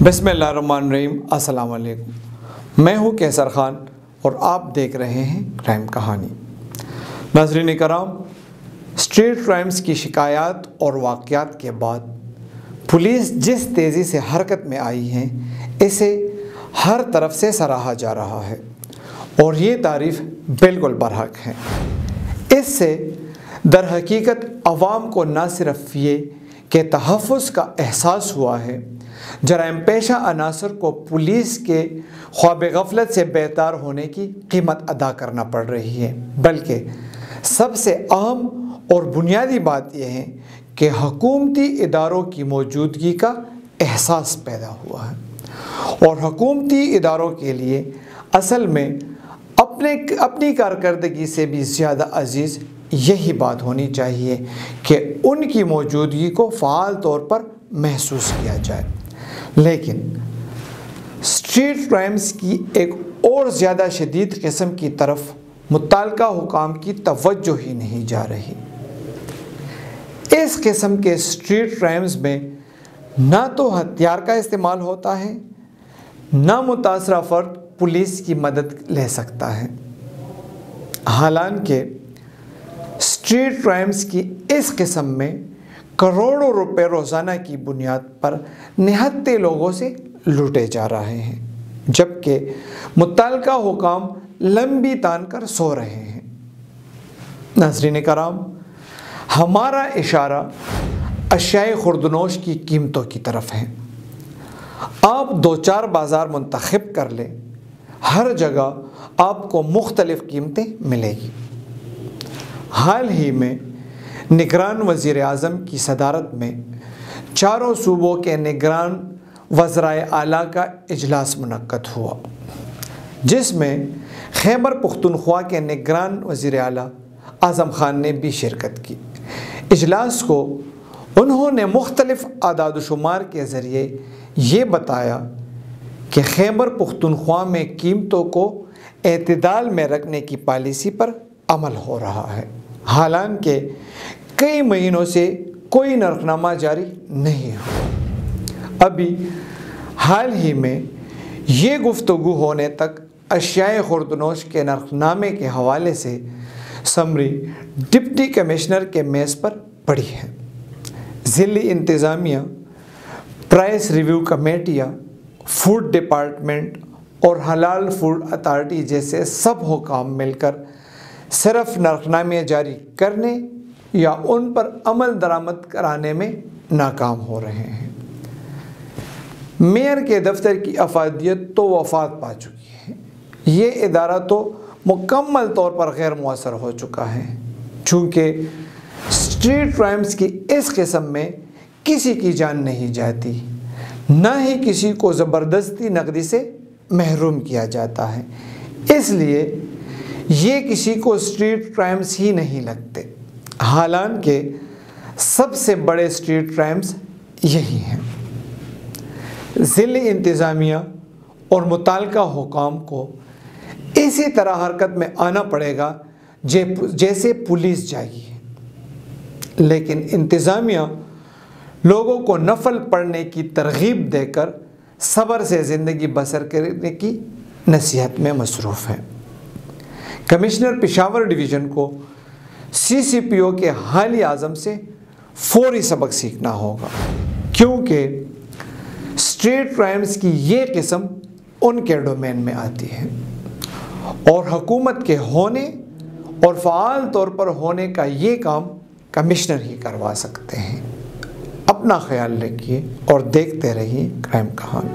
बिस्मिल्लाहिर्रहमानिर्रहीम। अस्सलाम वालेकुम। मैं हूँ कैसर ख़ान और आप देख रहे हैं क्राइम कहानी। नाज़रीन कराम, स्ट्रीट क्राइम्स की शिकायत और वाक़यात के बाद पुलिस जिस तेज़ी से हरकत में आई है, इसे हर तरफ से सराहा जा रहा है और ये तारीफ़ बिल्कुल बरहक है। इससे दर हकीकत अवाम को न सिर्फ ये कि तहफ़्फ़ुज़ का एहसास हुआ है, जराइम पेशा अनासर को पुलिस के ख्वाब गफलत से बेहतर होने की कीमत अदा करना पड़ रही है, बल्कि सबसे अहम और बुनियादी बात यह है कि हुकूमती इदारों की मौजूदगी का एहसास पैदा हुआ है और हुकूमती इदारों के लिए असल में अपनी कारकर्दगी से भी ज़्यादा अजीज़ यही बात होनी चाहिए कि उनकी मौजूदगी को फ़ाल तौर पर महसूस किया जाए। लेकिन स्ट्रीट क्राइम्स की एक और ज़्यादा शदीद किस्म की तरफ मुत्तल्लिका हुकाम की तवज्जो ही नहीं जा रही। इस किस्म के स्ट्रीट क्राइम्स में ना तो हथियार का इस्तेमाल होता है, ना मुतासरा फ़र्द पुलिस की मदद ले सकता है। हालांकि स्ट्रीट क्राइम्स की इस किस्म में करोड़ों रुपए रोज़ाना की बुनियाद पर निहत्ते लोगों से लूटे जा रहे हैं, जबकि मुत्तल्लिका हुकाम लंबी तान कर सो रहे हैं। नाज़रीन कराम, हमारा इशारा अशियाए खुर्दनोश की कीमतों की तरफ है। आप दो चार बाज़ार मुंतखब कर लें, हर जगह आपको मुख्तलिफ़ कीमतें मिलेगी। हाल ही में निगरान वज़ीर आज़म की सदारत में चारों सूबों के निगरान वज़राए आला का इजलास मुनक्कद हुआ, जिसमें खैबर पुख्तनख्वा के निगरान वज़ीर आला आज़म ख़ान ने भी शिरकत की। इजलास को उन्होंने मुख्तलिफ़ आदाद शुमार के ज़रिए ये बताया कि खैबर पुख्तनख्वा में कीमतों को एतदाल में रखने की पॉलिसी पर अमल हो रहा है। हालांकि कई महीनों से कोई नरखनामा जारी नहीं हुआ। अभी हाल ही में ये गुफ्तगू होने तक अशियाए खुर्दनोश के नरखनामे के हवाले से समरी डिप्टी कमिश्नर के मेज़ पर पड़ी है। ज़िली इंतज़ामिया, प्राइस रिव्यू कमेटियाँ, फूड डिपार्टमेंट और हलाल फूड अथॉरिटी जैसे सब हुकाम मिलकर सिर्फ नरखनामे जारी करने या उन पर अमल दरामद कराने में नाकाम हो रहे हैं। मेयर के दफ्तर की अफादियत तो वफ़ात पा चुकी है। ये इदारा तो मुकम्मल तौर पर गैर मुअस्सर हो चुका है, चूँकि स्ट्रीट क्राइम्स की इस किस्म में किसी की जान नहीं जाती, ना ही किसी को ज़बरदस्ती नकदी से महरूम किया जाता है। इसलिए ये किसी को स्ट्रीट क्राइम्स ही नहीं लगते। हालांकि सबसे बड़े स्ट्रीट क्राइम्स यही हैं। ज़िली इंतज़ामिया और मुत्तल्लिका हुकाम को इसी तरह हरकत में आना पड़ेगा जैसे पुलिस जाएगी, लेकिन इंतज़ामिया लोगों को नफल पढ़ने की तरगीब देकर सब्र से ज़िंदगी बसर करने की नसीहत में मसरूफ़ है। कमिश्नर पेशावर डिवीज़न को CCPO के हाली आज़म से फौरी सबक सीखना होगा, क्योंकि स्ट्रीट क्राइम्स की ये किस्म उनके डोमेन में आती है और हुकूमत के होने और फ़ाल तौर पर होने का ये काम कमिश्नर ही करवा सकते हैं। अपना ख्याल रखिए और देखते रहिए क्राइम कहानी।